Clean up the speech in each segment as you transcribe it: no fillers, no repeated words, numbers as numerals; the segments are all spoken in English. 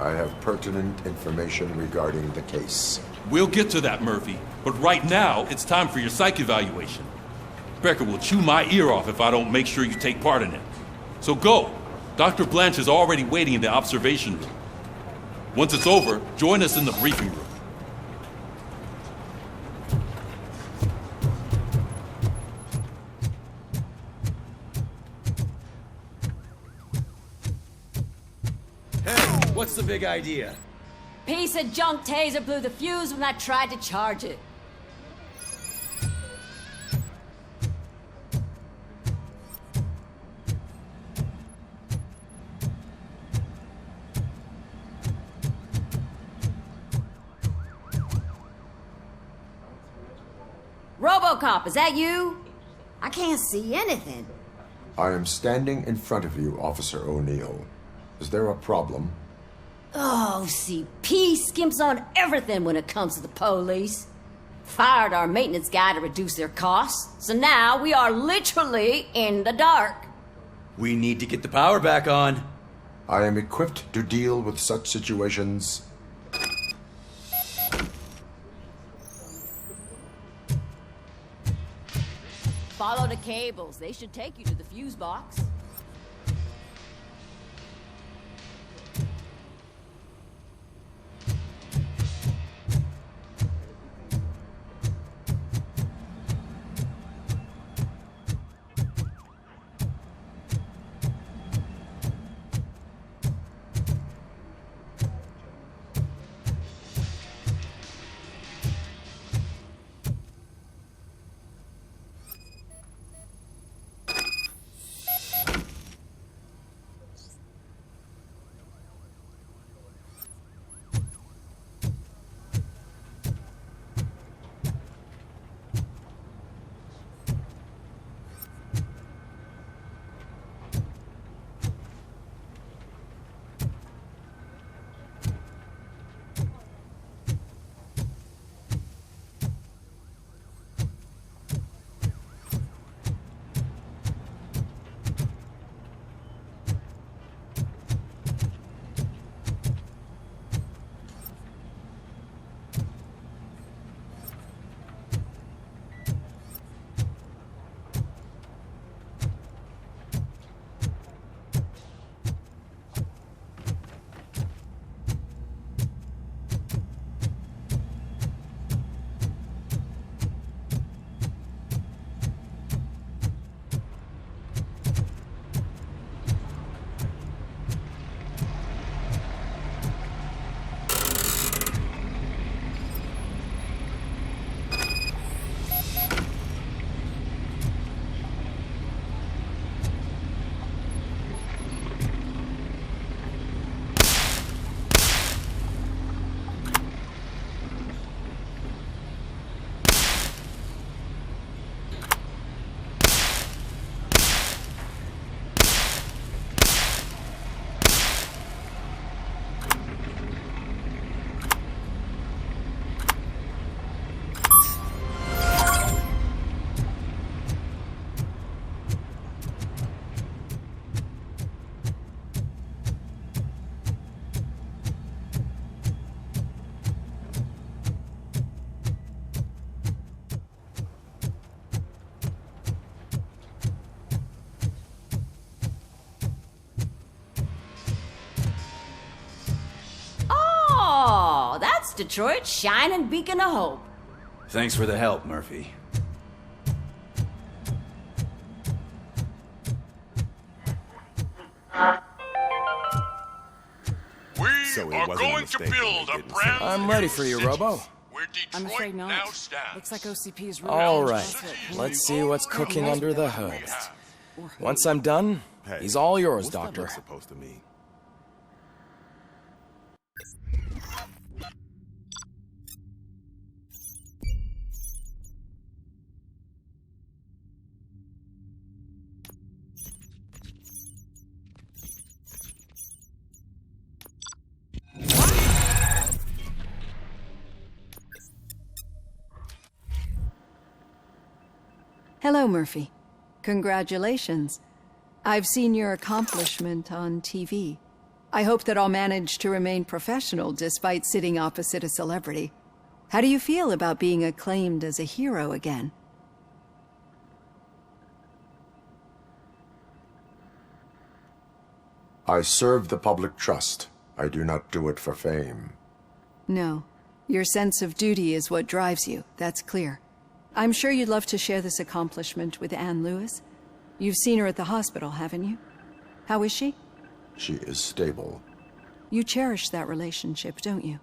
I have pertinent information regarding the case. We'll get to that, Murphy. But right now, it's time for your psych evaluation. Becker will chew my ear off if I don't make sure you take part in it. So go. Dr. Blanche is already waiting in the observation room. Once it's over, join us in the briefing room. Hey, what's the big idea? Piece of junk taser blew the fuse when I tried to charge it. RoboCop, is that you? I can't see anything. I am standing in front of you, Officer O'Neill. Is there a problem? Oh, CP skimps on everything when it comes to the police. Fired our maintenance guy to reduce their costs, so now we are literally in the dark. We need to get the power back on. I am equipped to deal with such situations. Follow the cables. They should take you to the fuse box. Detroit's shining beacon of hope. Thanks for the help, Murphy. We are going to build a brand I'm ready for you, Robo. Where Detroit I'm afraid not. now stands. Looks like OCP is really All right, let's see what's cooking under the hood. Once I'm done, he's all yours, Doctor. Supposed to mean? Hello, Murphy. Congratulations. I've seen your accomplishment on TV. I hope that I'll manage to remain professional despite sitting opposite a celebrity. How do you feel about being acclaimed as a hero again? I serve the public trust. I do not do it for fame. No. Your sense of duty is what drives you, that's clear. I'm sure you'd love to share this accomplishment with Anne Lewis. You've seen her at the hospital, haven't you? How is she? She is stable. You cherish that relationship, don't you?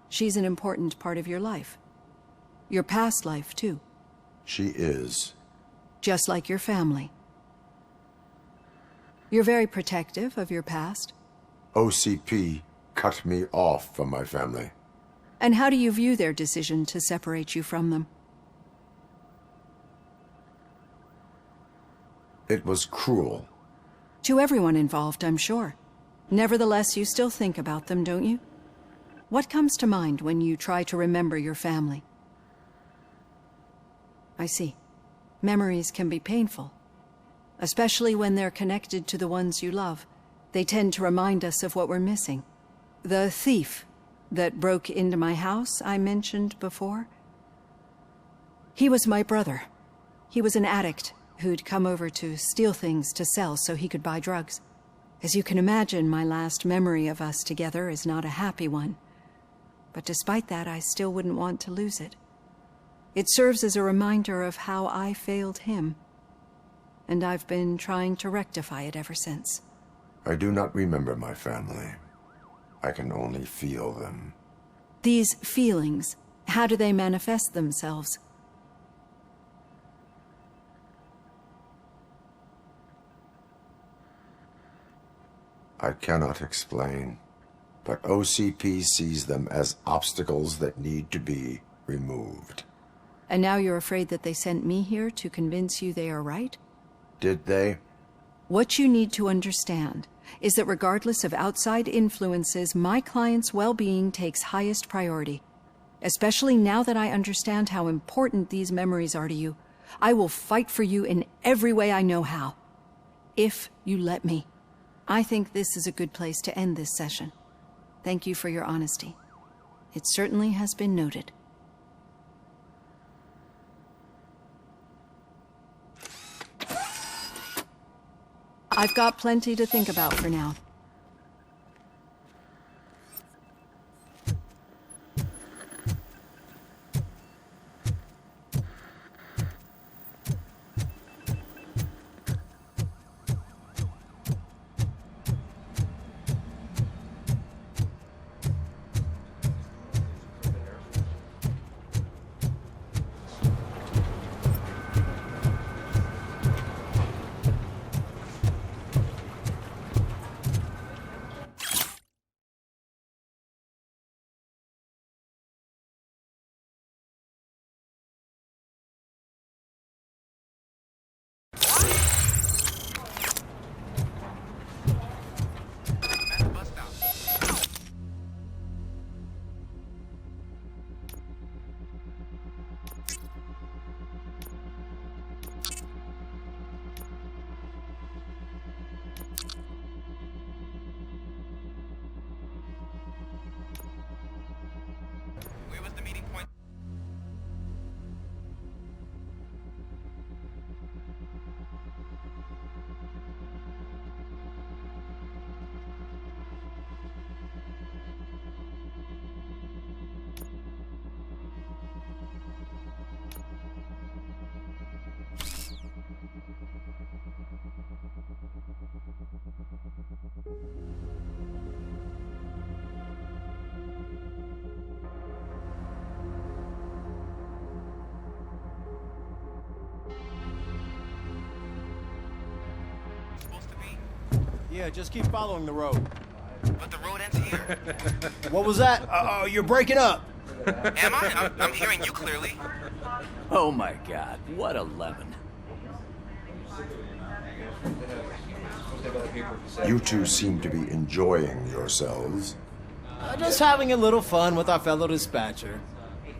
She's an important part of your life. Your past life, too. She is. Just like your family. You're very protective of your past. OCP cut me off from my family. And how do you view their decision to separate you from them? It was cruel. To everyone involved, I'm sure. Nevertheless, you still think about them, don't you? What comes to mind when you try to remember your family? I see. Memories can be painful. Especially when they're connected to the ones you love. They tend to remind us of what we're missing. The thief that broke into my house I mentioned before. He was my brother. He was an addict who'd come over to steal things to sell so he could buy drugs. As you can imagine, my last memory of us together is not a happy one. But despite that, I still wouldn't want to lose it. It serves as a reminder of how I failed him. And I've been trying to rectify it ever since. I do not remember my family. I can only feel them. These feelings, how do they manifest themselves? I cannot explain, but OCP sees them as obstacles that need to be removed. And now you're afraid that they sent me here to convince you they are right? Did they? What you need to understand is that regardless of outside influences, my client's well-being takes highest priority. Especially now that I understand how important these memories are to you, I will fight for you in every way I know how. If you let me. I think this is a good place to end this session. Thank you for your honesty. It certainly has been noted. I've got plenty to think about for now. Yeah, just keep following the road. But the road ends here. What was that? Uh-oh, you're breaking up. Am I? I'm hearing you clearly. Oh my god, what a lemon. You two seem to be enjoying yourselves. Just having a little fun with our fellow dispatcher.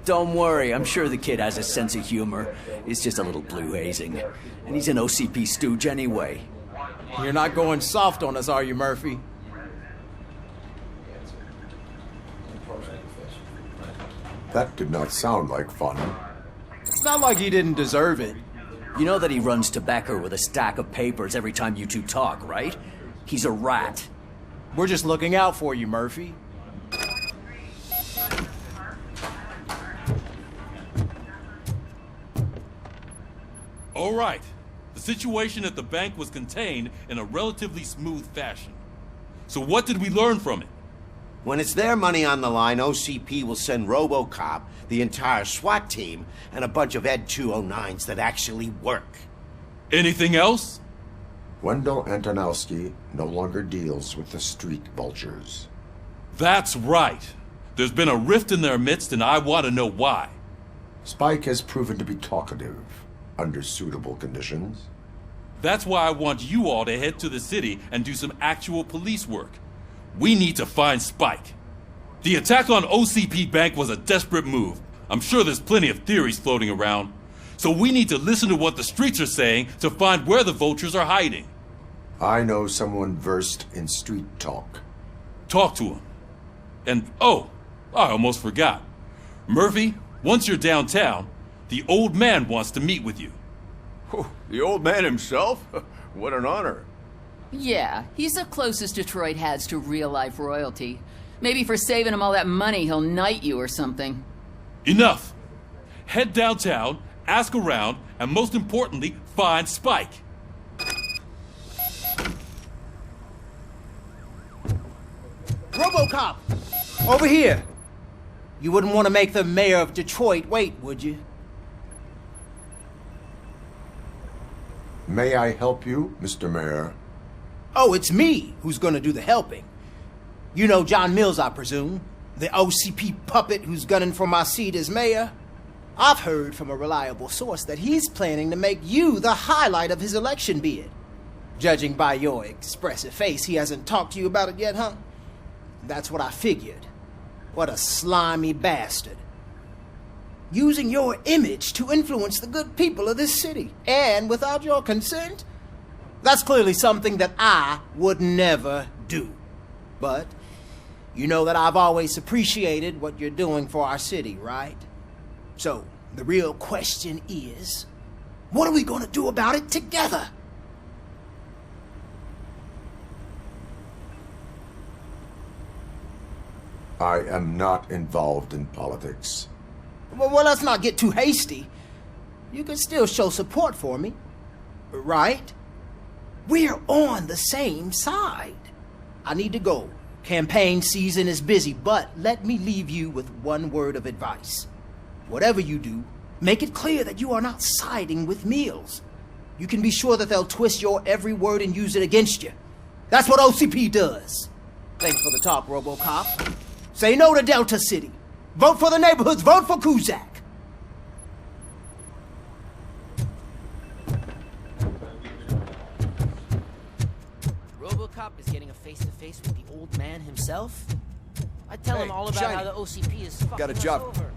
Don't worry, I'm sure the kid has a sense of humor. It's just a little blue hazing. And he's an OCP stooge anyway. You're not going soft on us, are you, Murphy? That did not sound like fun. It's not like he didn't deserve it. You know that he runs tobacco with a stack of papers every time you two talk, right? He's a rat. We're just looking out for you, Murphy. All right. The situation at the bank was contained in a relatively smooth fashion. So what did we learn from it? When it's their money on the line, OCP will send RoboCop, the entire SWAT team, and a bunch of Ed 209s that actually work. Anything else? Wendell Antonowski no longer deals with the street vultures. That's right. There's been a rift in their midst, and I want to know why. Spike has proven to be talkative, under suitable conditions. That's why I want you all to head to the city and do some actual police work. We need to find Spike. The attack on OCP Bank was a desperate move. I'm sure there's plenty of theories floating around. So we need to listen to what the streets are saying to find where the vultures are hiding. I know someone versed in street talk. Talk to him. And, oh, I almost forgot. Murphy, once you're downtown, the old man wants to meet with you. Oh, the old man himself? What an honor. Yeah, he's the closest Detroit has to real-life royalty. Maybe for saving him all that money, he'll knight you or something. Enough! Head downtown, ask around, and most importantly, find Spike. RoboCop! Over here! You wouldn't want to make the mayor of Detroit wait, would you? May I help you, Mr. Mayor? Oh, it's me who's gonna do the helping. You know John Mills, I presume? The OCP puppet who's gunning for my seat as mayor? I've heard from a reliable source that he's planning to make you the highlight of his election bid. Judging by your expressive face, he hasn't talked to you about it yet, huh? That's what I figured. What a slimy bastard. Using your image to influence the good people of this city, and without your consent? That's clearly something that I would never do. But you know that I've always appreciated what you're doing for our city, right? So, the real question is, what are we going to do about it together? I am not involved in politics. Well, let's not get too hasty. You can still show support for me, right? We're on the same side. I need to go. Campaign season is busy, but let me leave you with one word of advice. Whatever you do, make it clear that you are not siding with Mills. You can be sure that they'll twist your every word and use it against you. That's what OCP does. Thanks for the talk, RoboCop. Say no to Delta City. Vote for the neighborhoods. Vote for Kuzak. RoboCop is getting a face-to-face with the old man himself? I tell him all about how the OCP is fucking got a job. us over.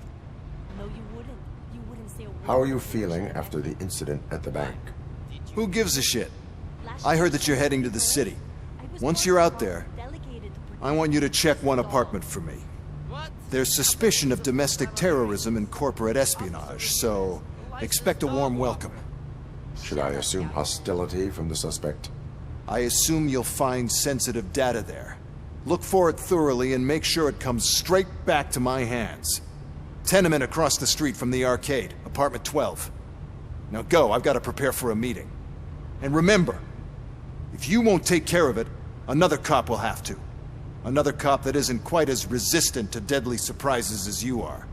No, you wouldn't. You wouldn't say a word. How are you feeling after the incident at the bank? Who gives a shit? I heard that you're heading to the city. Once you're out there, I want you to check one apartment for me. There's suspicion of domestic terrorism and corporate espionage, so expect a warm welcome. Should I assume hostility from the suspect? I assume you'll find sensitive data there. Look for it thoroughly and make sure it comes straight back to my hands. Tenement across the street from the arcade, apartment 12. Now go, I've got to prepare for a meeting. And remember, if you won't take care of it, another cop will have to. Another cop that isn't quite as resistant to deadly surprises as you are.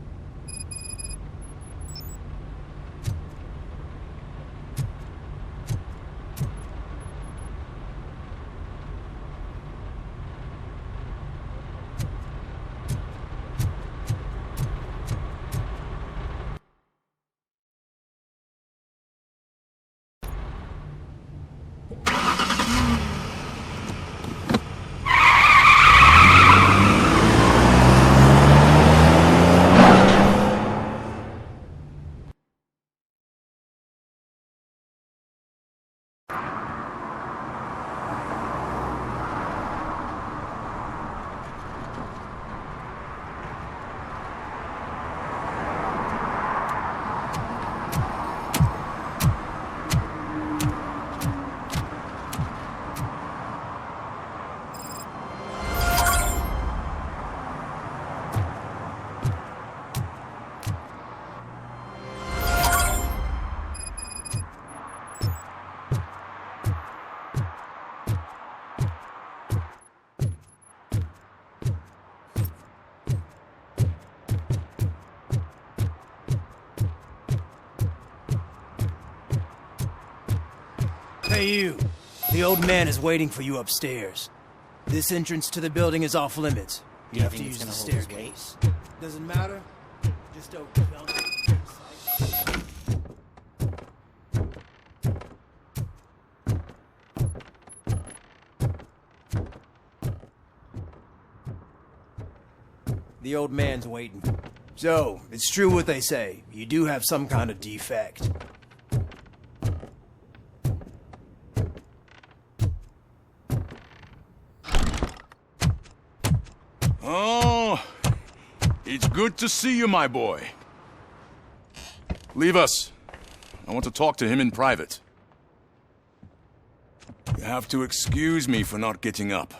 Hey, you. The old man is waiting for you upstairs. This entrance to the building is off limits. You have to use the staircase. Doesn't matter. Just don't. The old man's waiting. So, it's true what they say. You do have some kind of defect. Oh, it's good to see you, my boy. Leave us. I want to talk to him in private. You have to excuse me for not getting up.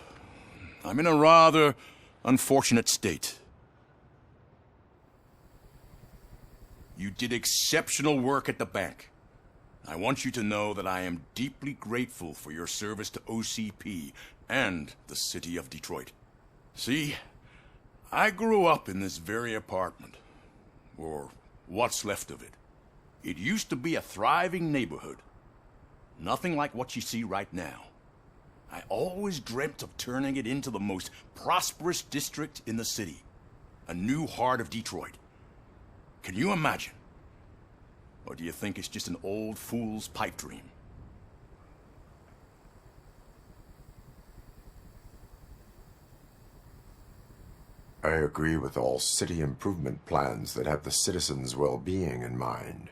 I'm in a rather unfortunate state. You did exceptional work at the bank. I want you to know that I am deeply grateful for your service to OCP and the city of Detroit. See, I grew up in this very apartment, or what's left of it. It used to be a thriving neighborhood. Nothing like what you see right now. I always dreamt of turning it into the most prosperous district in the city. A new heart of Detroit. Can you imagine? Or do you think it's just an old fool's pipe dream? I agree with all city improvement plans that have the citizens' well-being in mind.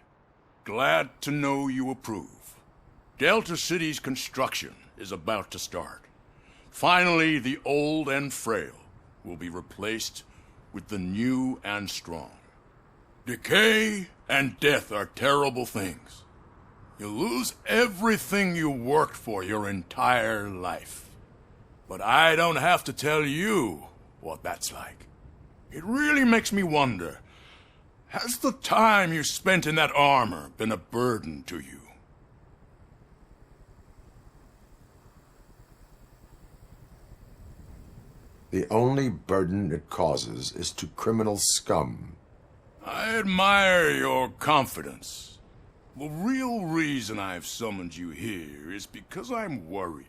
Glad to know you approve. Delta City's construction is about to start. Finally, the old and frail will be replaced with the new and strong. Decay and death are terrible things. You lose everything you worked for your entire life. But I don't have to tell you what that's like. It really makes me wonder, has the time you spent in that armor been a burden to you? The only burden it causes is to criminal scum. I admire your confidence. The real reason I've summoned you here is because I'm worried.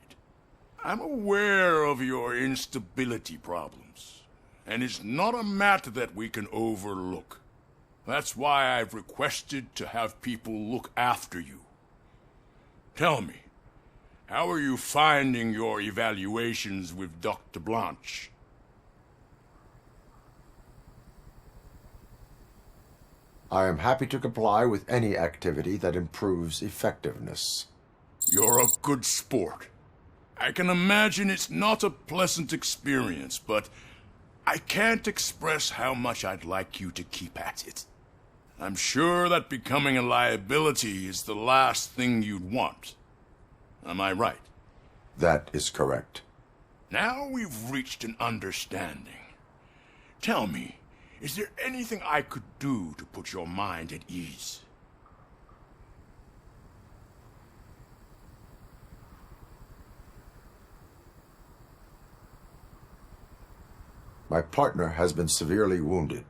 I'm aware of your instability problems, and it's not a matter that we can overlook. That's why I've requested to have people look after you. Tell me, how are you finding your evaluations with Dr. Blanche? I am happy to comply with any activity that improves effectiveness. You're a good sport. I can imagine it's not a pleasant experience, but I can't express how much I'd like you to keep at it. I'm sure that becoming a liability is the last thing you'd want. Am I right? That is correct. Now we've reached an understanding. Tell me, is there anything I could do to put your mind at ease? My partner has been severely wounded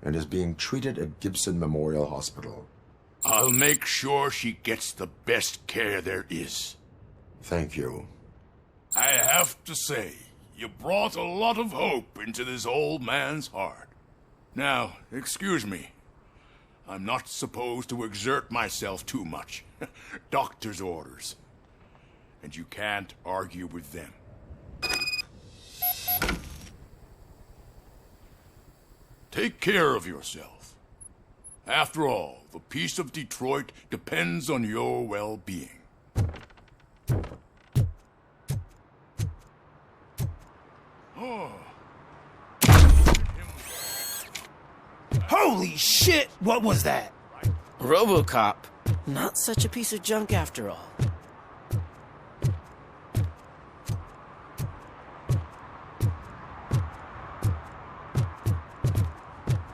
and is being treated at Gibson Memorial Hospital. I'll make sure she gets the best care there is. Thank you. I have to say, you brought a lot of hope into this old man's heart. Now, excuse me. I'm not supposed to exert myself too much. Doctor's orders. And you can't argue with them. Take care of yourself. After all, the peace of Detroit depends on your well-being. Oh. Holy shit! What was that? RoboCop. Not such a piece of junk after all.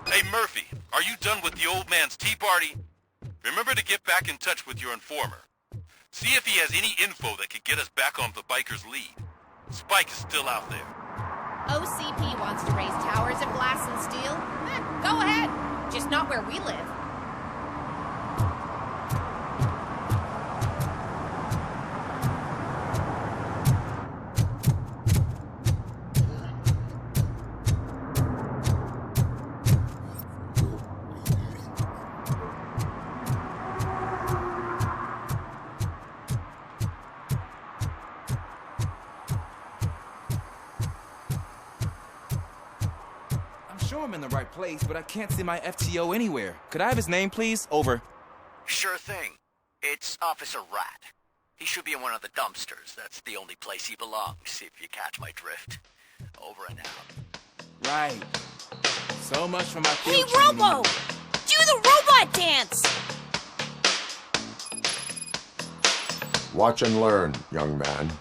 Hey, Murphy, are you done with the old man's tea party? Remember to get back in touch with your informer. See if he has any info that could get us back on the biker's lead. Spike is still out there. OCP wants to raise towers of glass and steel? Go ahead. Just not where we live. I'm in the right place, but I can't see my FTO anywhere. Could I have his name, please? Over. Sure thing. It's Officer Rat. He should be in one of the dumpsters. That's the only place he belongs, if you catch my drift. Over and out. Right. So much for my Hey, field training. Robo! Do the robot dance! Watch and learn, young man.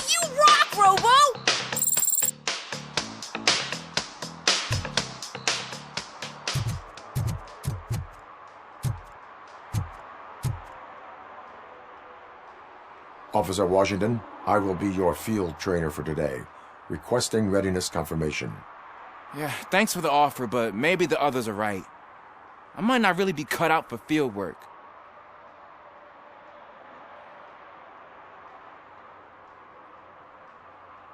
You rock, Robo! Officer Washington, I will be your field trainer for today. Requesting readiness confirmation. Yeah, thanks for the offer, but maybe the others are right. I might not really be cut out for field work.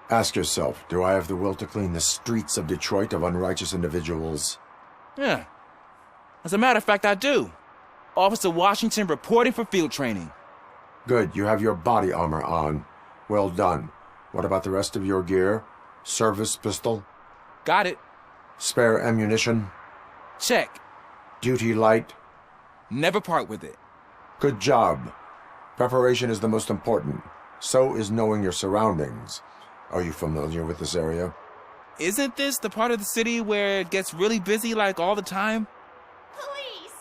Ask yourself, do I have the will to clean the streets of Detroit of unrighteous individuals? Yeah. As a matter of fact, I do. Officer Washington reporting for field training. Good, you have your body armor on. Well done. What about the rest of your gear? Service pistol? Got it. Spare ammunition? Check. Duty light? Never part with it. Good job. Preparation is the most important. So is knowing your surroundings. Are you familiar with this area? Isn't this the part of the city where it gets really busy like all the time? Police!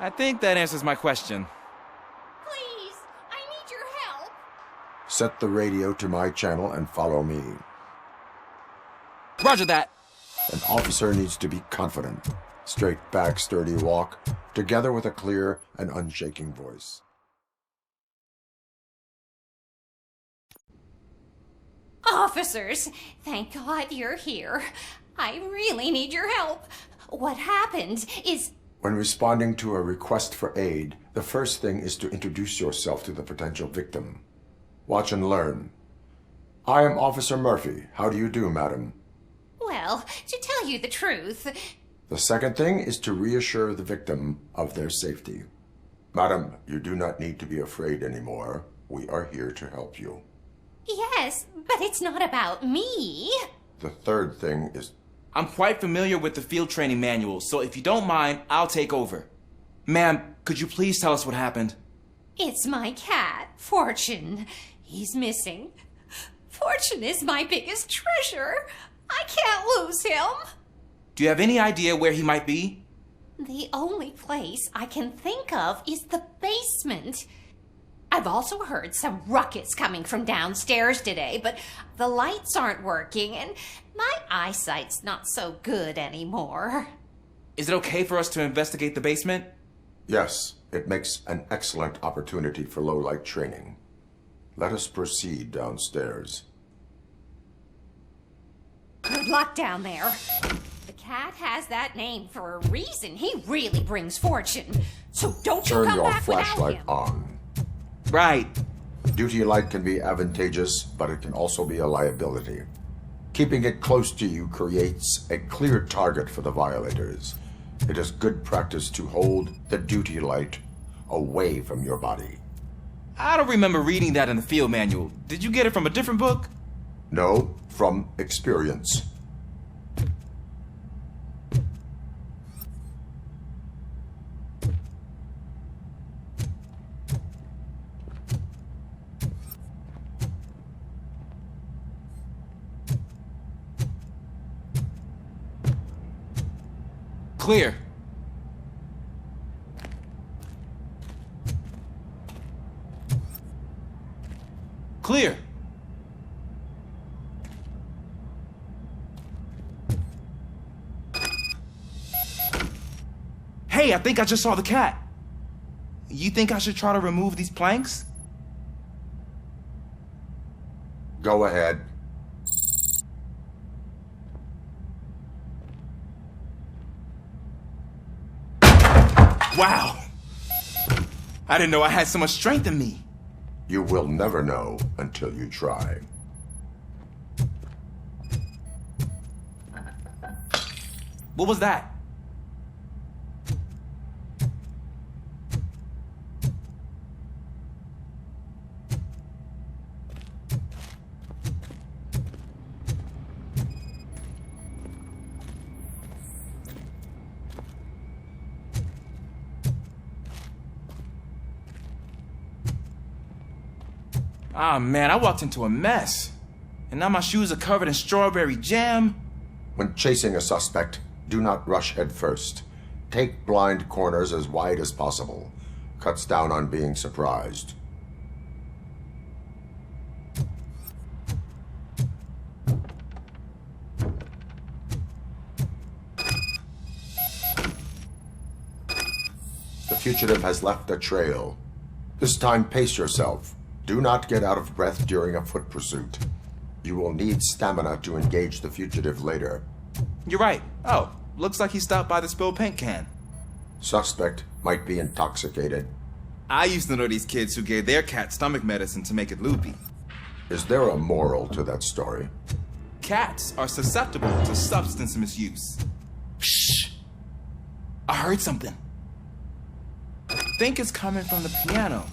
I think that answers my question. Please! I need your help! Set the radio to my channel and follow me. Roger that. An officer needs to be confident. Straight back, sturdy walk, together with a clear and unshaking voice. Officers, thank God you're here. I really need your help. What happened is... When responding to a request for aid, the first thing is to introduce yourself to the potential victim. Watch and learn. I am Officer Murphy. How do you do, madam? Well, to tell you the truth... The second thing is to reassure the victim of their safety. Madam, you do not need to be afraid anymore. We are here to help you. Yes, but it's not about me. The third thing is... I'm quite familiar with the field training manual, so if you don't mind, I'll take over. Ma'am, could you please tell us what happened? It's my cat, Fortune. He's missing. Fortune is my biggest treasure. I can't lose him. Do you have any idea where he might be? The only place I can think of is the basement. I've also heard some ruckus coming from downstairs today, but the lights aren't working and my eyesight's not so good anymore. Is it okay for us to investigate the basement? Yes, it makes an excellent opportunity for low-light training. Let us proceed downstairs. Good luck down there. The cat has that name for a reason. He really brings fortune. So don't you come back without him. Turn your flashlight on. Right. Duty light can be advantageous, but it can also be a liability. Keeping it close to you creates a clear target for the violators. It is good practice to hold the duty light away from your body. I don't remember reading that in the field manual. Did you get it from a different book? No, from experience. Clear. Clear. Hey, I think I just saw the cat. You think I should try to remove these planks? Go ahead. Wow! I didn't know I had so much strength in me. You will never know until you try. What was that? Ah, man, I walked into a mess. And now my shoes are covered in strawberry jam. When chasing a suspect, do not rush head first. Take blind corners as wide as possible. Cuts down on being surprised. The fugitive has left a trail. This time, pace yourself. Do not get out of breath during a foot pursuit. You will need stamina to engage the fugitive later. You're right. Oh, looks like he stopped by the spilled paint can. Suspect might be intoxicated. I used to know these kids who gave their cat stomach medicine to make it loopy. Is there a moral to that story? Cats are susceptible to substance misuse. Shh! I heard something. I think it's coming from the piano.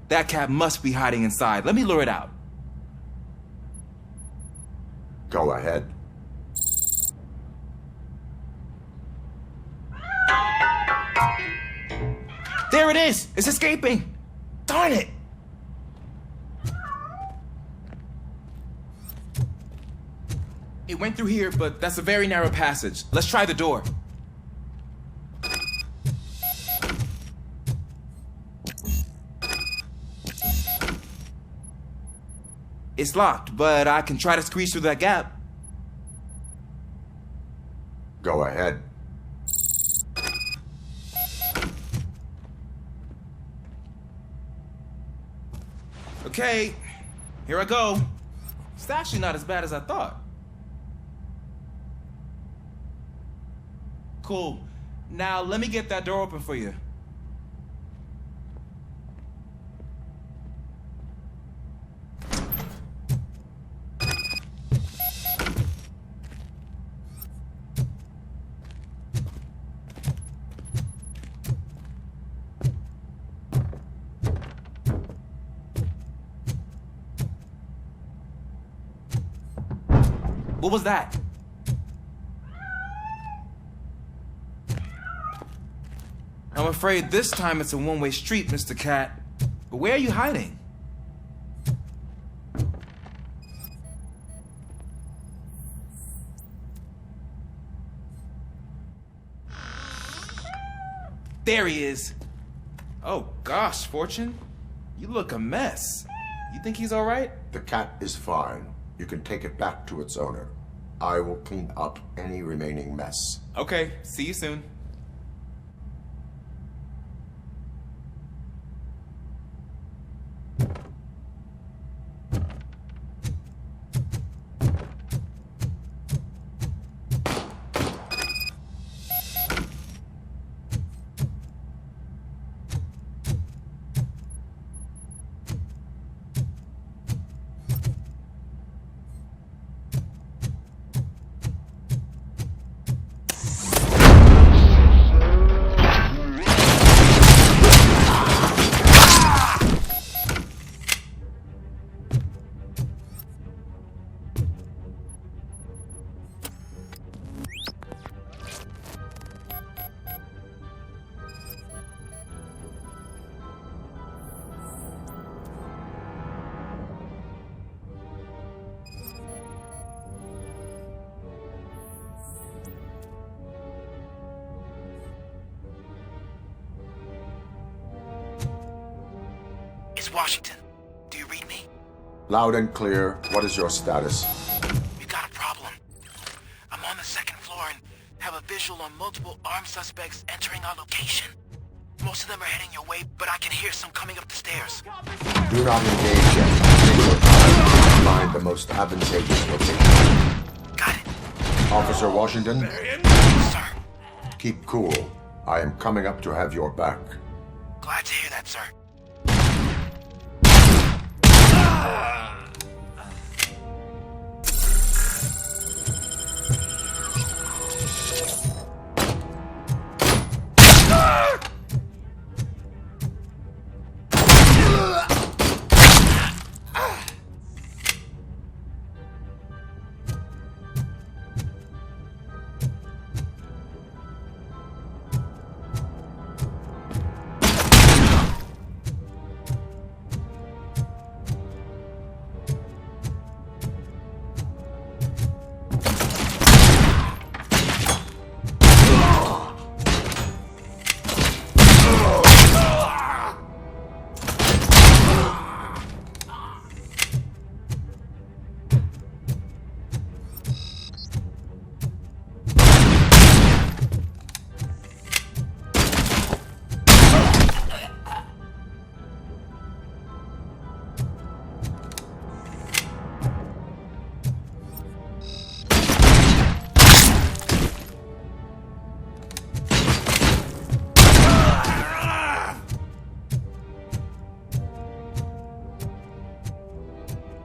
That cat must be hiding inside. Let me lure it out. Go ahead. There it is! It's escaping! Darn it! It went through here, but that's a very narrow passage. Let's try the door. It's locked, but I can try to squeeze through that gap. Go ahead. Okay, here I go. It's actually not as bad as I thought. Cool. Now let me get that door open for you. What was that? I'm afraid this time it's a one-way street, Mr. Cat. But where are you hiding? There he is. Oh gosh, Fortune. You look a mess. You think he's all right? The cat is fine. You can take it back to its owner. I will clean up any remaining mess. Okay, see you soon. Washington, do you read me? Loud and clear. What is your status? We got a problem. I'm on the second floor and have a visual on multiple armed suspects entering our location. Most of them are heading your way, but I can hear some coming up the stairs. Do not engage yet. Take your time to find the most advantageous location. Got it. Officer Washington? Sir. Keep cool. I am coming up to have your back. Glad to hear that, sir.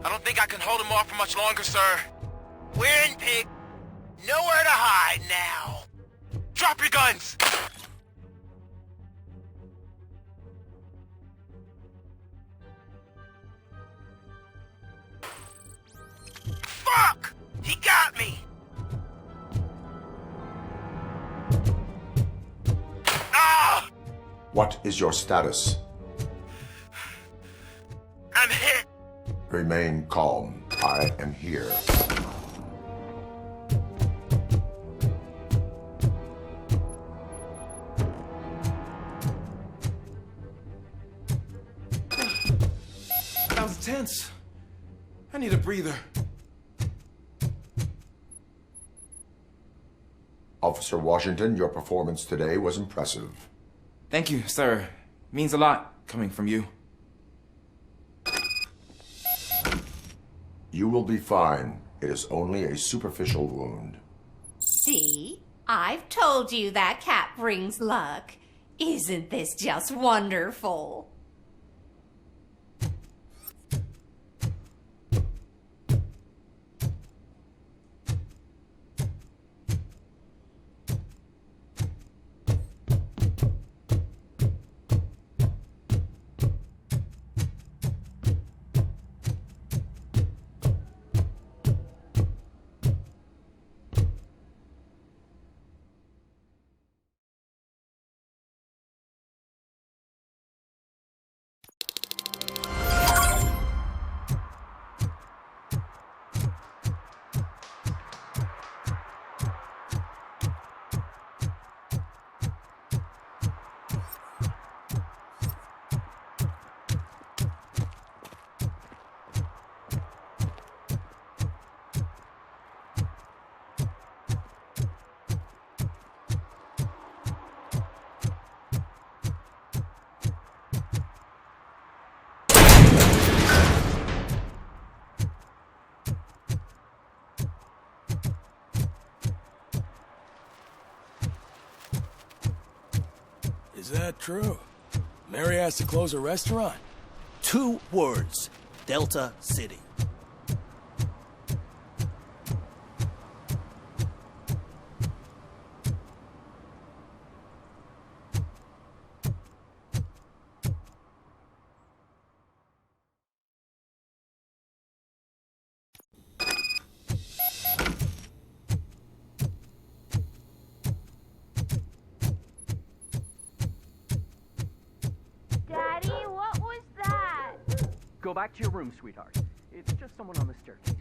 I don't think I can hold him off for much longer, sir. We're in, pig. Nowhere to hide now. Drop your guns! Fuck! He got me! Ah! What is your status? I'm hit! Remain calm. I am here. That was tense. I need a breather. Officer Washington, your performance today was impressive. Thank you, sir. Means a lot coming from you. You will be fine. It is only a superficial wound. See? I've told you that cat brings luck. Isn't this just wonderful? Is that true? Mary has to close a restaurant? 2 words. Delta City. Daddy, what was that? Go back to your room, sweetheart. It's just someone on the staircase.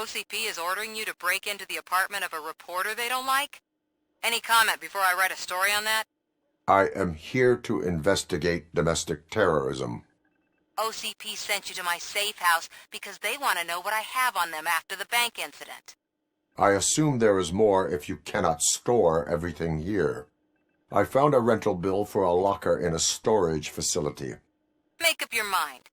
OCP is ordering you to break into the apartment of a reporter they don't like? Any comment before I write a story on that? I am here to investigate domestic terrorism. OCP sent you to my safe house because they want to know what I have on them after the bank incident. I assume there is more if you cannot store everything here. I found a rental bill for a locker in a storage facility. Make up your mind.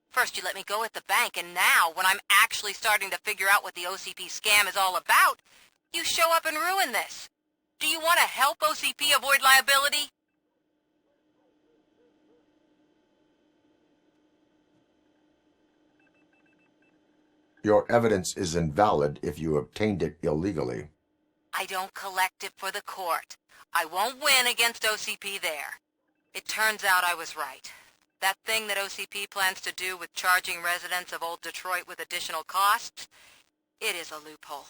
First you let me go at the bank, and now, when I'm actually starting to figure out what the OCP scam is all about, you show up and ruin this. Do you want to help OCP avoid liability? Your evidence is invalid if you obtained it illegally. I don't collect it for the court. I won't win against OCP there. It turns out I was right. That thing that OCP plans to do with charging residents of Old Detroit with additional costs, it is a loophole.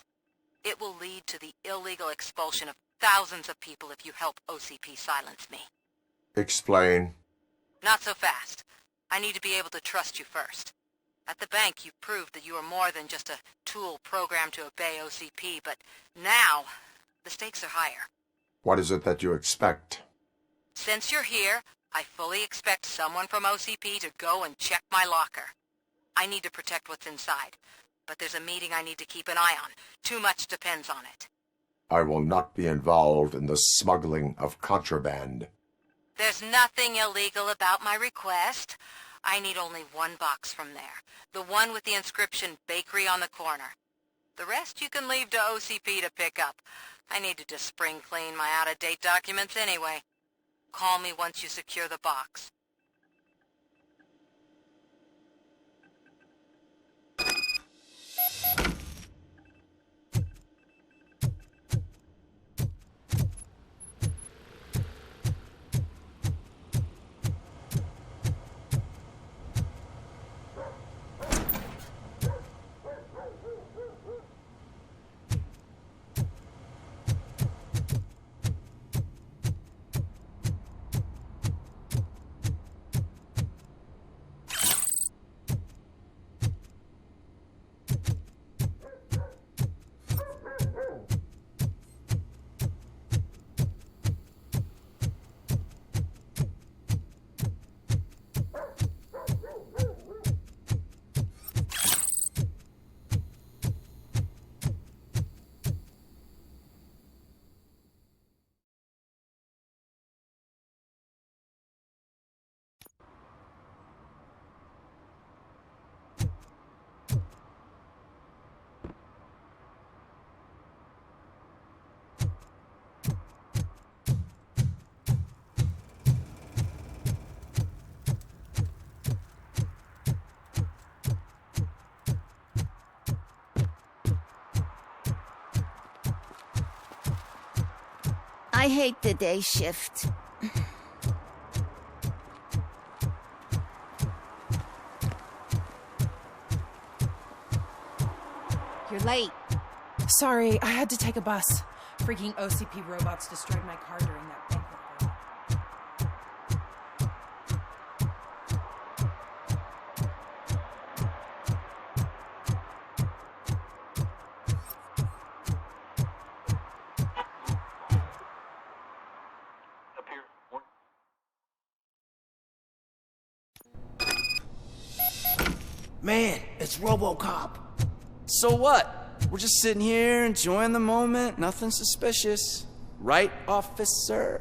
It will lead to the illegal expulsion of thousands of people if you help OCP silence me. Explain. Not so fast. I need to be able to trust you first. At the bank, you proved that you are more than just a tool programmed to obey OCP, but now, the stakes are higher. What is it that you expect? Since you're here, I fully expect someone from OCP to go and check my locker. I need to protect what's inside, but there's a meeting I need to keep an eye on. Too much depends on it. I will not be involved in the smuggling of contraband. There's nothing illegal about my request. I need only one box from there. The one with the inscription Bakery on the corner. The rest you can leave to OCP to pick up. I needed to spring clean my out-of-date documents anyway. Call me once you secure the box. I hate the day shift. You're late. Sorry, I had to take a bus. Freaking OCP robots destroyed my car during that bank robbery. Man, it's RoboCop. So what? We're just sitting here enjoying the moment. Nothing suspicious. Right, officer?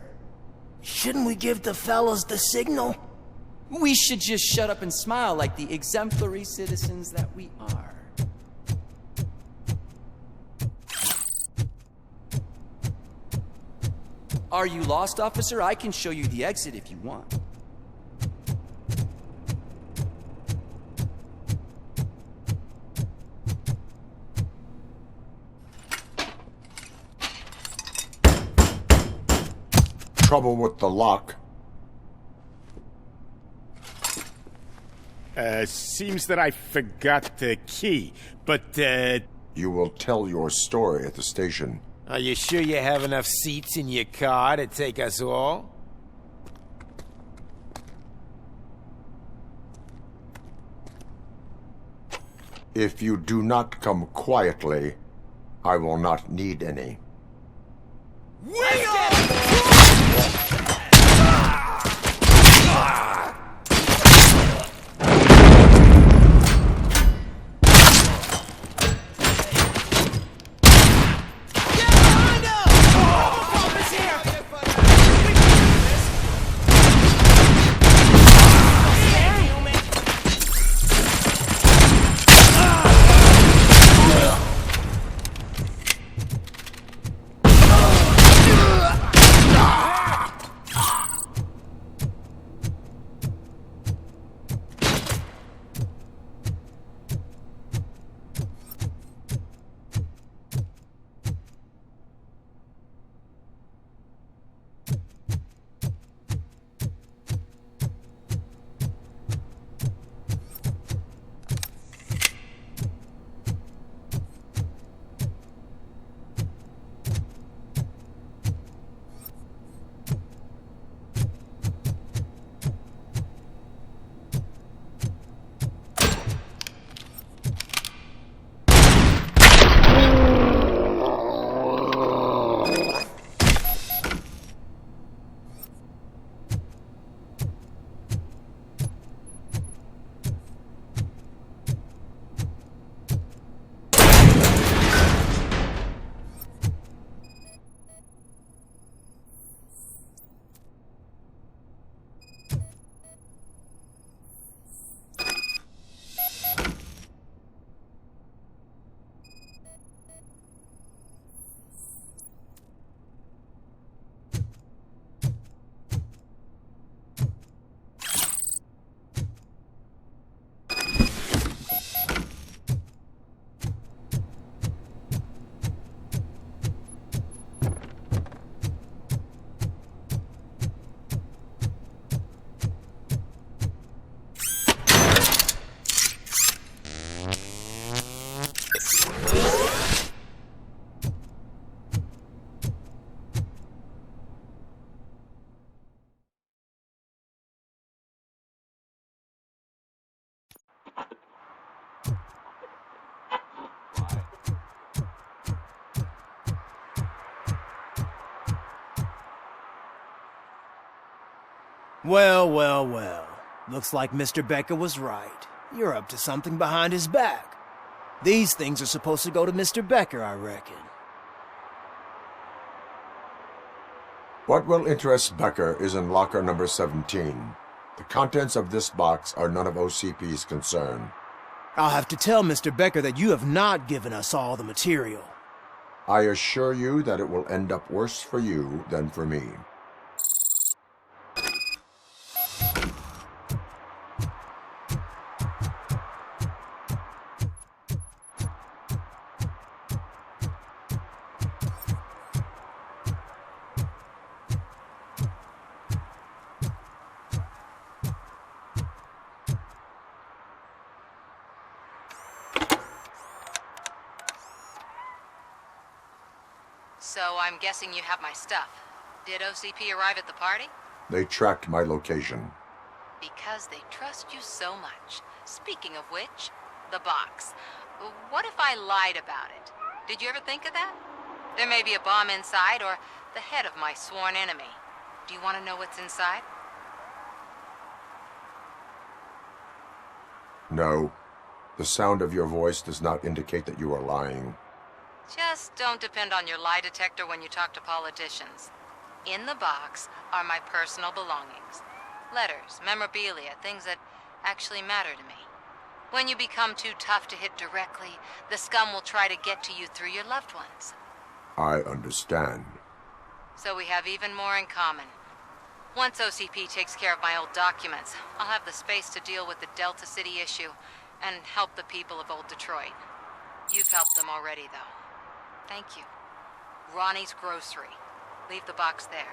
Shouldn't we give the fellas the signal? We should just shut up and smile like the exemplary citizens that we are. Are you lost, officer? I can show you the exit if you want. Trouble with the lock. Seems that I forgot the key, but, You will tell your story at the station. Are you sure you have enough seats in your car to take us all? If you do not come quietly, I will not need any. Well, well, well. Looks like Mr. Becker was right. You're up to something behind his back. These things are supposed to go to Mr. Becker, I reckon. What will interest Becker is in locker number 17. The contents of this box are none of OCP's concern. I'll have to tell Mr. Becker that you have not given us all the material. I assure you that it will end up worse for you than for me. So I'm guessing you have my stuff. Did OCP arrive at the party? They tracked my location. Because they trust you so much. Speaking of which, the box. What if I lied about it? Did you ever think of that? There may be a bomb inside or the head of my sworn enemy. Do you want to know what's inside? No. The sound of your voice does not indicate that you are lying. Just don't depend on your lie detector when you talk to politicians. In the box are my personal belongings. Letters, memorabilia, things that actually matter to me. When you become too tough to hit directly, the scum will try to get to you through your loved ones. I understand. So we have even more in common. Once OCP takes care of my old documents, I'll have the space to deal with the Delta City issue and help the people of Old Detroit. You've helped them already, though. Thank you. Ronnie's Grocery. Leave the box there.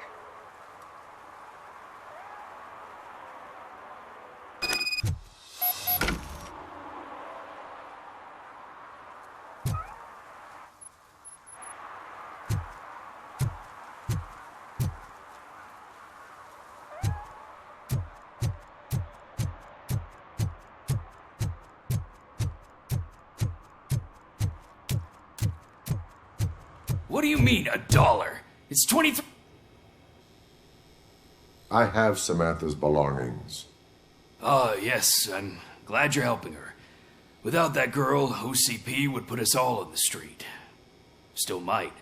mean, $1? It's 23. I have Samantha's belongings. Yes, I'm glad you're helping her. Without that girl, OCP would put us all in the street. Still might.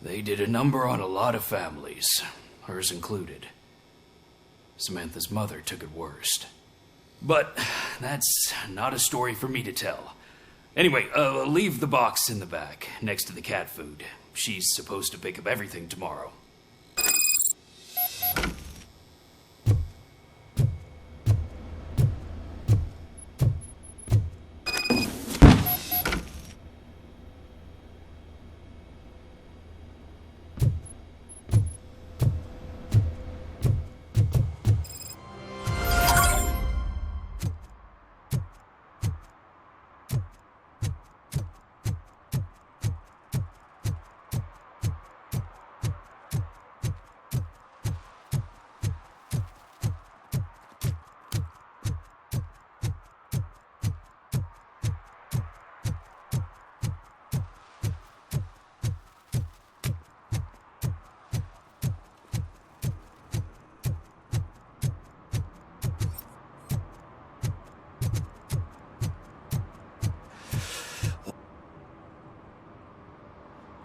They did a number on a lot of families, hers included. Samantha's mother took it worst. But that's not a story for me to tell. Anyway, leave the box in the back, next to the cat food. She's supposed to pick up everything tomorrow.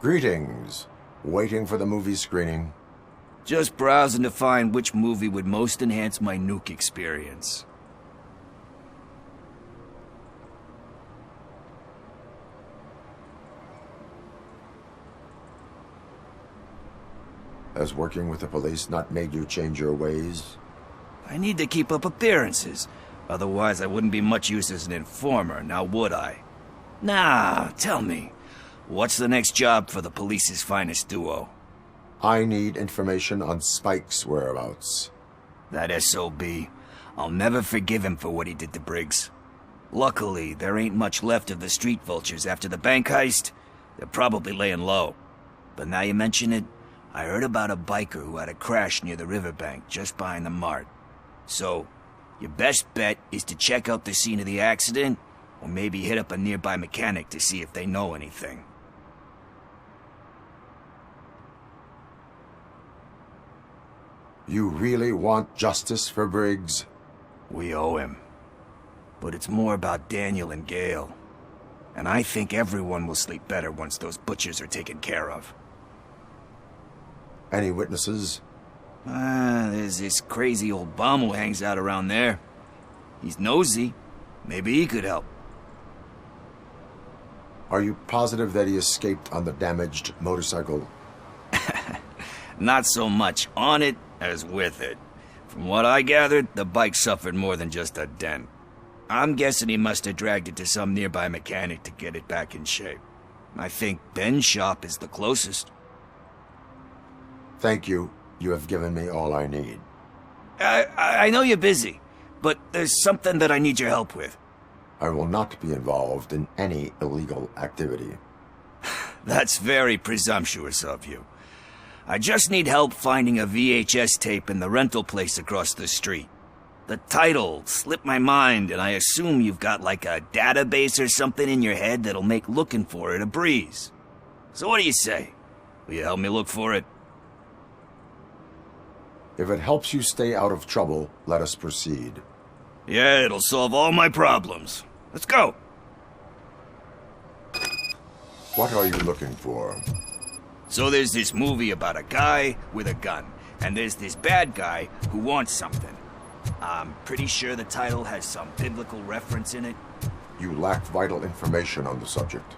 Greetings. Waiting for the movie screening? Just browsing to find which movie would most enhance my nuke experience. Has working with the police not made you change your ways? I need to keep up appearances. Otherwise, I wouldn't be much use as an informer, now would I? Nah, tell me. What's the next job for the police's finest duo? I need information on Spike's whereabouts. That SOB. I'll never forgive him for what he did to Briggs. Luckily, there ain't much left of the street vultures after the bank heist. They're probably laying low. But now you mention it, I heard about a biker who had a crash near the riverbank just behind the mart. So, your best bet is to check out the scene of the accident, or maybe hit up a nearby mechanic to see if they know anything. You really want justice for Briggs? We owe him. But it's more about Daniel and Gale. And I think everyone will sleep better once those butchers are taken care of. Any witnesses? There's this crazy old bum who hangs out around there. He's nosy. Maybe he could help. Are you positive that he escaped on the damaged motorcycle? Not so much on it as with it. From what I gathered, the bike suffered more than just a dent. I'm guessing he must have dragged it to some nearby mechanic to get it back in shape. I think Ben's shop is the closest. Thank you. You have given me all I need. I know you're busy, but there's something that I need your help with. I will not be involved in any illegal activity. That's very presumptuous of you. I just need help finding a VHS tape in the rental place across the street. The title slipped my mind, and I assume you've got like a database or something in your head that'll make looking for it a breeze. So what do you say? Will you help me look for it? If it helps you stay out of trouble, let us proceed. Yeah, it'll solve all my problems. Let's go. What are you looking for? So there's this movie about a guy with a gun, and there's this bad guy who wants something. I'm pretty sure the title has some biblical reference in it. You lack vital information on the subject.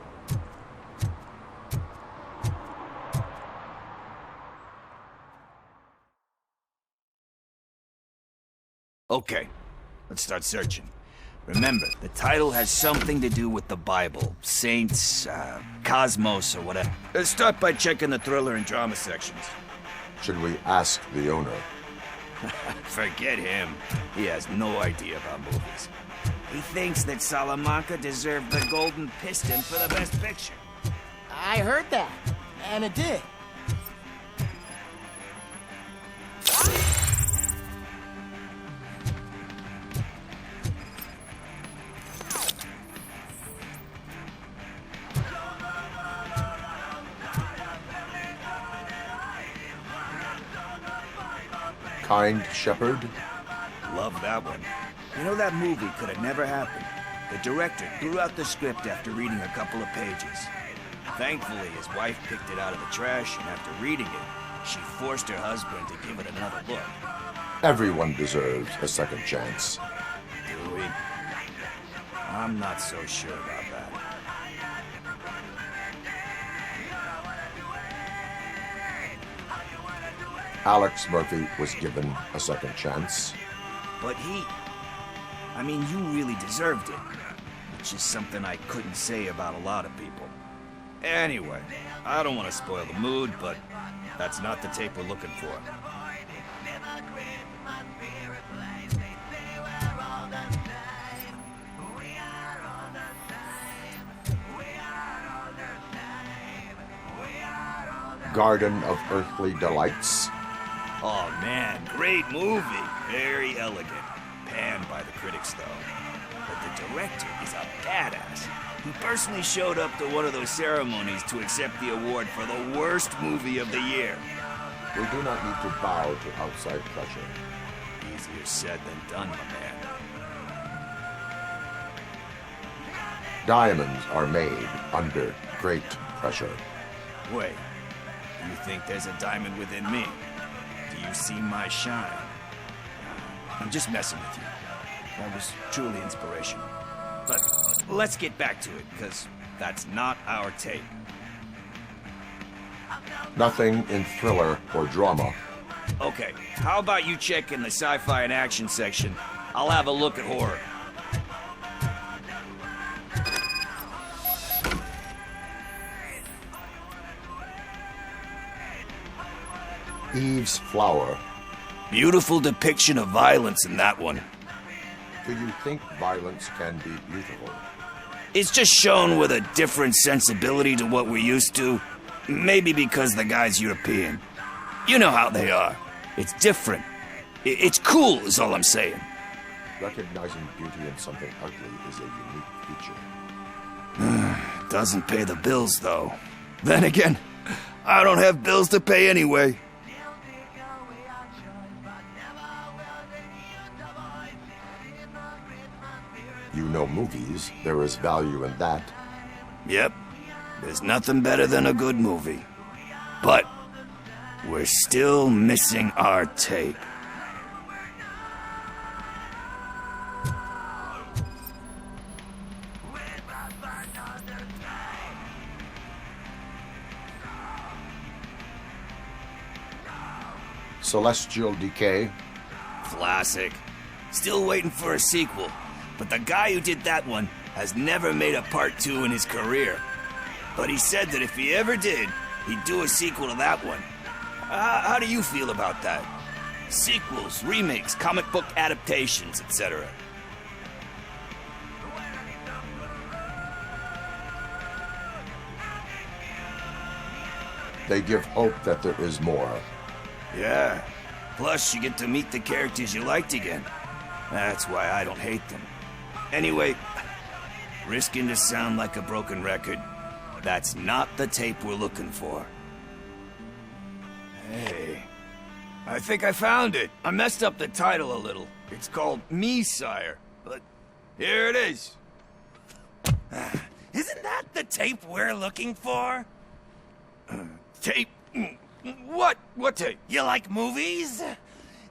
Okay, let's start searching. Remember, the title has something to do with the Bible, saints, cosmos, or whatever. Let's start by checking the thriller and drama sections. Should we ask the owner? Forget him. He has no idea about movies. He thinks that Salamanca deserved the Golden Piston for the Best Picture. I heard that, and it did. kind shepherd? Love that one. You know, that movie could have never happened. The director threw out the script after reading a couple of pages. Thankfully, his wife picked it out of the trash, and after reading it, she forced her husband to give it another look. Everyone deserves a second chance. Do we? I'm not so sure about that. Alex Murphy was given a second chance. But I mean, you really deserved it. Which is something I couldn't say about a lot of people. Anyway, I don't want to spoil the mood, but that's not the tape we're looking for. Garden of Earthly Delights. Oh man, great movie. Very elegant. Panned by the critics, though. But the director is a badass. He personally showed up to one of those ceremonies to accept the award for the worst movie of the year. We do not need to bow to outside pressure. Easier said than done, my man. Diamonds are made under great pressure. Wait, you think there's a diamond within me? Do you see my shine? I'm just messing with you. That was truly inspirational. But let's get back to it, because that's not our tape. Nothing in thriller or drama. Okay, how about you check in the sci-fi and action section? I'll have a look at horror. Eve's Flower. Beautiful depiction of violence in that one. Do you think violence can be beautiful? It's just shown with a different sensibility to what we're used to. Maybe because the guy's European. You know how they are. It's different. It's cool, is all I'm saying. Recognizing beauty in something ugly is a unique feature. Doesn't pay the bills, though. Then again, I don't have bills to pay anyway. You know movies. There is value in that. Yep. There's nothing better than a good movie. But we're still missing our tape. Celestial Decay. Classic. Still waiting for a sequel. But the guy who did that one has never made a part 2 in his career. But he said that if he ever did, he'd do a sequel to that one. How do you feel about that? Sequels, remakes, comic book adaptations, etc. They give hope that there is more. Yeah. Plus, you get to meet the characters you liked again. That's why I don't hate them. Anyway, risking to sound like a broken record, that's not the tape we're looking for. Hey, I think I found it. I messed up the title a little. It's called Me, Sire, but here it is. Isn't that the tape we're looking for? Tape? What? What tape? You like movies?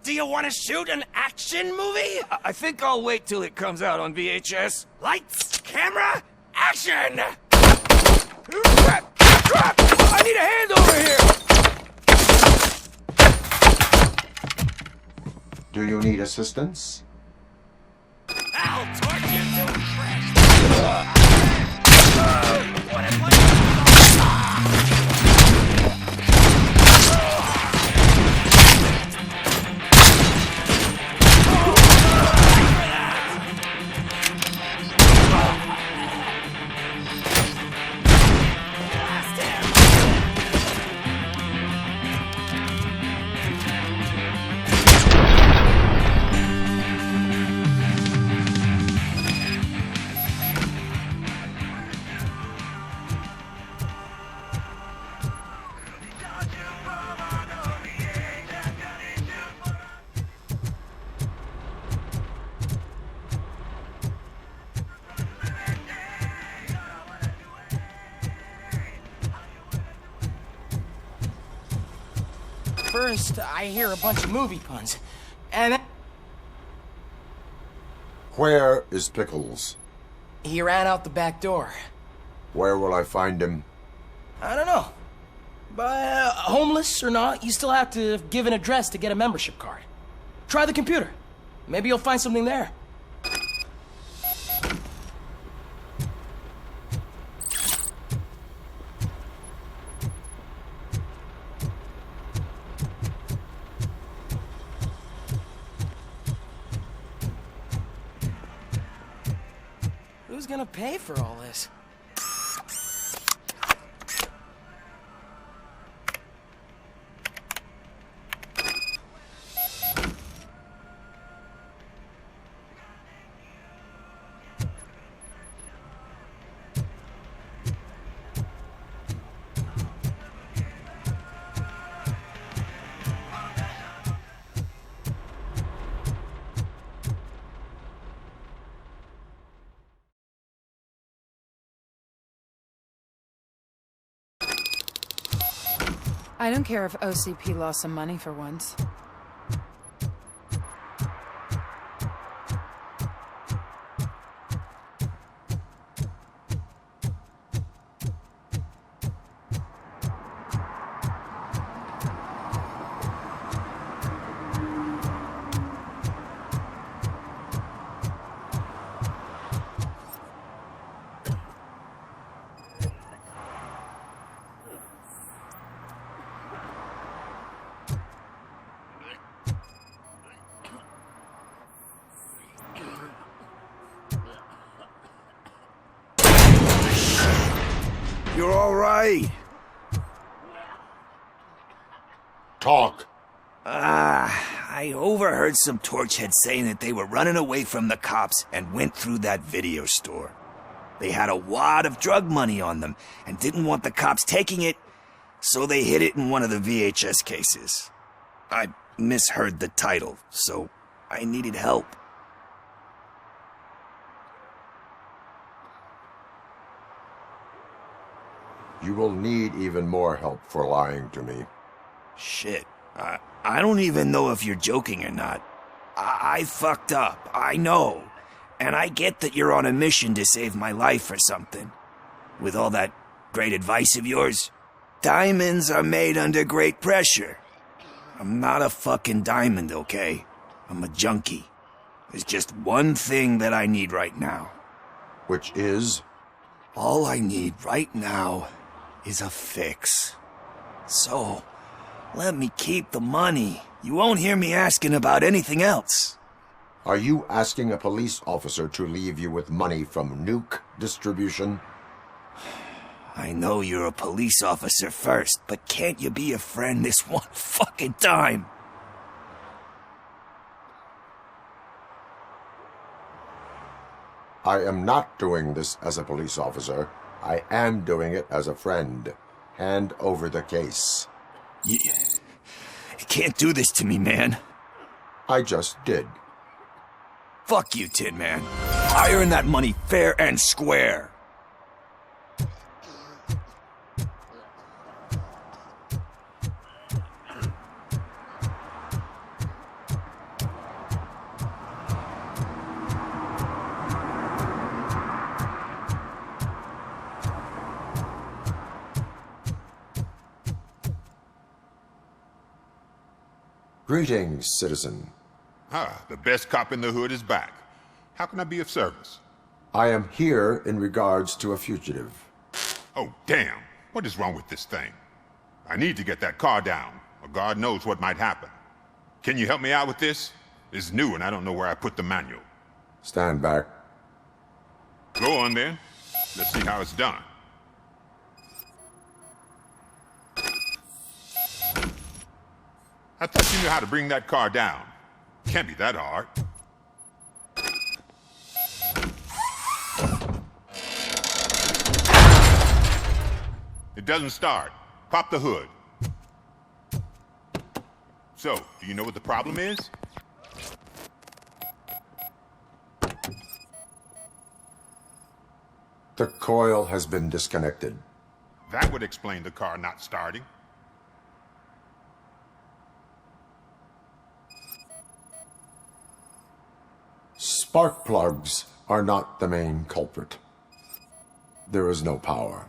Do you want to shoot an action movie? I think I'll wait till it comes out on VHS. Lights, camera, action! Crap! Crap! I need a hand over here! Do you need assistance? I'll torture you to crash! first, I hear a bunch of movie puns. And then Where is Pickles? he ran out the back door. Where will I find him? I don't know. But homeless or not, you still have to give an address to get a membership card. Try the computer. Maybe you'll find something there. Who's gonna pay for all this? I don't care if OCP lost some money for once. You're all right. Talk. I overheard some torchheads saying that they were running away from the cops and went through that video store. They had a wad of drug money on them and didn't want the cops taking it, so they hid it in one of the VHS cases. I misheard the title, so I needed help. You will need even more help for lying to me. Shit. I don't even know if you're joking or not. I fucked up, I know. And I get that you're on a mission to save my life or something. With all that great advice of yours, diamonds are made under great pressure. I'm not a fucking diamond, okay? I'm a junkie. There's just one thing that I need right now. Which is? All I need right now is a fix. So, let me keep the money. You won't hear me asking about anything else. Are you asking a police officer to leave you with money from nuke distribution? I know you're a police officer first, but can't you be a friend this one fucking time? I am not doing this as a police officer. I am doing it as a friend. Hand over the case. You can't do this to me, man. I just did. Fuck you, Tin Man. I earn that money fair and square. Greetings, citizen. The best cop in the hood is back. How can I be of service? I am here in regards to a fugitive. Oh, damn. What is wrong with this thing? I need to get that car down, or God knows what might happen. Can you help me out with this? It's new and I don't know where I put the manual. Stand back. Go on then. Let's see how it's done. I thought you knew how to bring that car down. Can't be that hard. It doesn't start. Pop the hood. So, do you know what the problem is? The coil has been disconnected. That would explain the car not starting. spark plugs are not the main culprit. There is no power.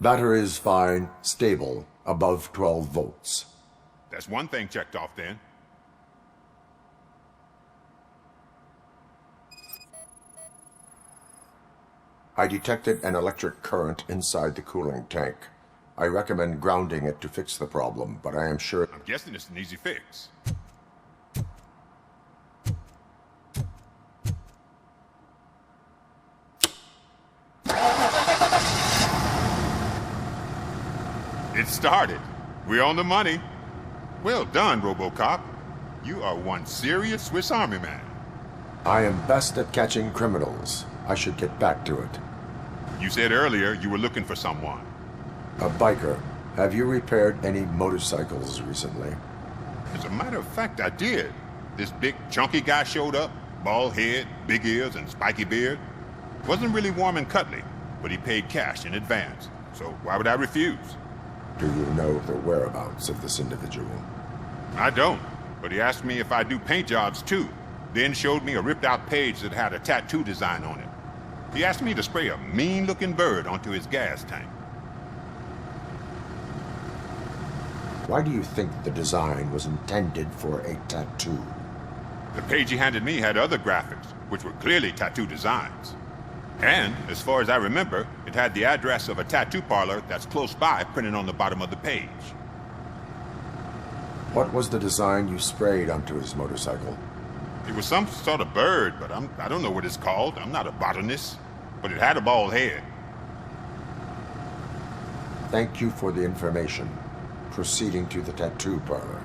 Battery is fine, stable, above 12 volts. That's one thing checked off then. I detected an electric current inside the cooling tank. I recommend grounding it to fix the problem, but I am sure... I'm guessing it's an easy fix. It started. We're on the money. Well done, RoboCop. You are one serious Swiss Army man. I am best at catching criminals. I should get back to it. You said earlier you were looking for someone. A biker. Have you repaired any motorcycles recently? As a matter of fact, I did. This big, chunky guy showed up. Bald head, big ears, and spiky beard. Wasn't really warm and cuddly, but he paid cash in advance. So why would I refuse? Do you know the whereabouts of this individual? I don't, but he asked me if I do paint jobs too, then showed me a ripped-out page that had a tattoo design on it. He asked me to spray a mean-looking bird onto his gas tank. Why do you think the design was intended for a tattoo? The page he handed me had other graphics, which were clearly tattoo designs. And, as far as I remember, it had the address of a tattoo parlor that's close by printed on the bottom of the page. What was the design you sprayed onto his motorcycle? It was some sort of bird, but I don't know what it's called. I'm not a botanist. But it had a bald head. Thank you for the information. Proceeding to the tattoo parlor.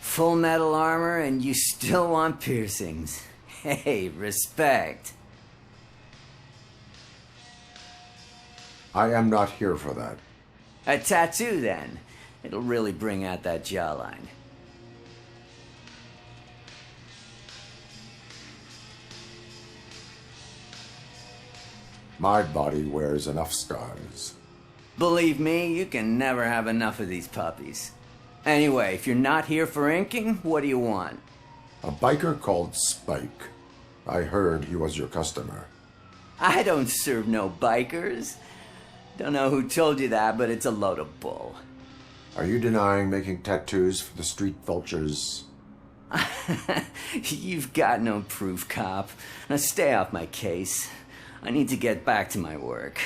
Full metal armor and you still want piercings. Hey, respect. I am not here for that. A tattoo, then. It'll really bring out that jawline. My body wears enough scars. Believe me, you can never have enough of these puppies. Anyway, if you're not here for inking, what do you want? A biker called Spike. I heard he was your customer. I don't serve no bikers. Don't know who told you that, but it's a load of bull. Are you denying making tattoos for the street vultures? You've got no proof, cop. Now stay off my case. I need to get back to my work.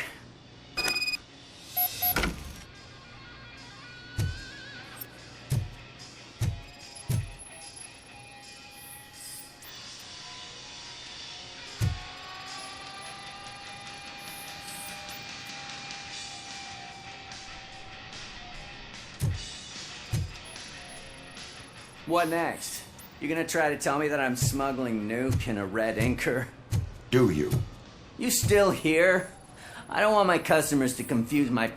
What next? You gonna try to tell me that I'm smuggling nuke in a red inker? Do you? You still here? I don't want my customers to confuse my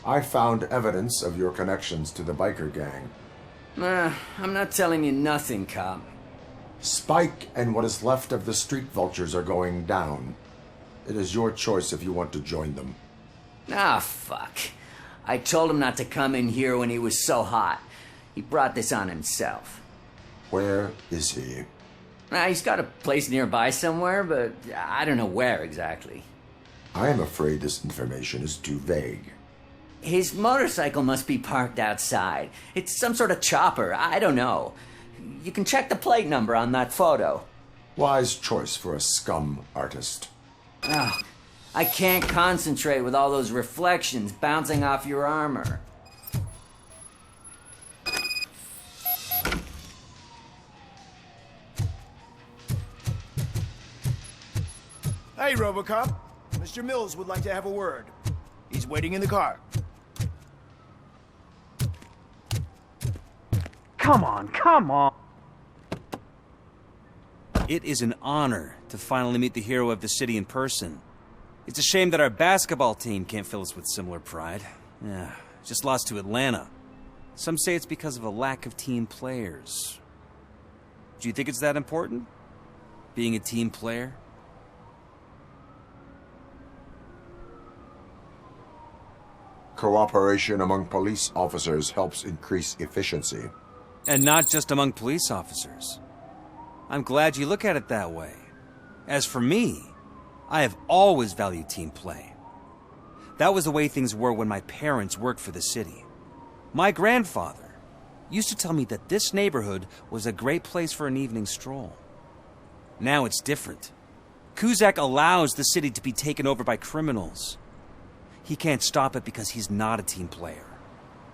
I found evidence of your connections to the biker gang. I'm not telling you nothing, cop. Spike and what is left of the street vultures are going down. It is your choice if you want to join them. Ah, fuck. I told him not to come in here when he was so hot. He brought this on himself. Where is he? He's got a place nearby somewhere, but I don't know where exactly. I am afraid this information is too vague. His motorcycle must be parked outside. It's some sort of chopper. I don't know. You can check the plate number on that photo. Wise choice for a scum artist. Oh, I can't concentrate with all those reflections bouncing off your armor. Hey, RoboCop. Mr. Mills would like to have a word. He's waiting in the car. Come on, come on. It is an honor to finally meet the hero of the city in person. It's a shame that our basketball team can't fill us with similar pride. Yeah, just lost to Atlanta. Some say it's because of a lack of team players. Do you think it's that important? Being a team player? Cooperation among police officers helps increase efficiency. And not just among police officers. I'm glad you look at it that way. As for me, I have always valued team play. That was the way things were when my parents worked for the city. My grandfather used to tell me that this neighborhood was a great place for an evening stroll. Now it's different. Cusack allows the city to be taken over by criminals. He can't stop it because he's not a team player.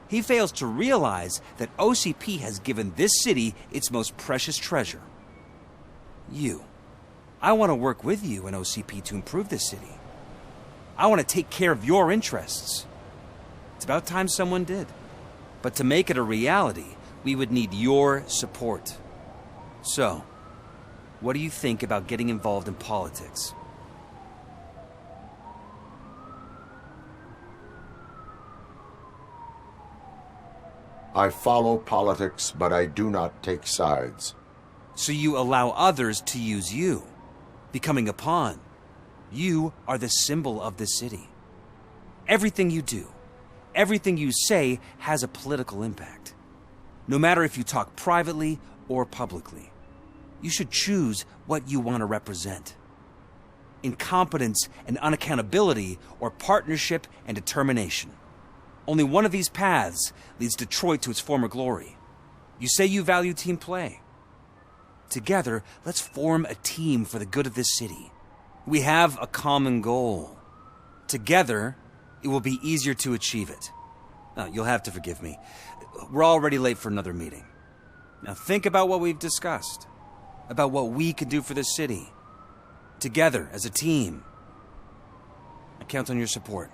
He fails to realize that OCP has given this city its most precious treasure. You. I want to work with you and OCP to improve this city. I want to take care of your interests. It's about time someone did. But to make it a reality, we would need your support. So, what do you think about getting involved in politics? I follow politics, but I do not take sides. So you allow others to use you, becoming a pawn. You are the symbol of the city. Everything you do, everything you say has a political impact. No matter if you talk privately or publicly, you should choose what you want to represent. Incompetence and unaccountability, or partnership and determination. Only one of these paths leads Detroit to its former glory. You say you value team play. Together, let's form a team for the good of this city. We have a common goal. Together, it will be easier to achieve it. You'll have to forgive me. We're already late for another meeting. Now think about what we've discussed. About what we can do for this city. Together, as a team. I count on your support.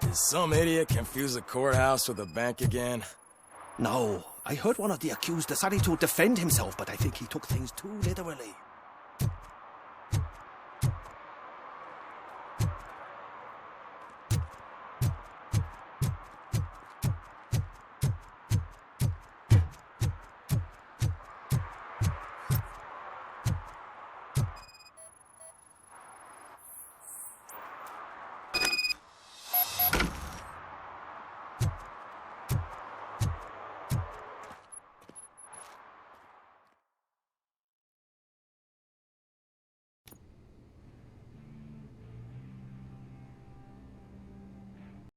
Did some idiot confuse a courthouse with a bank again? No, I heard one of the accused decided to defend himself, but I think he took things too literally.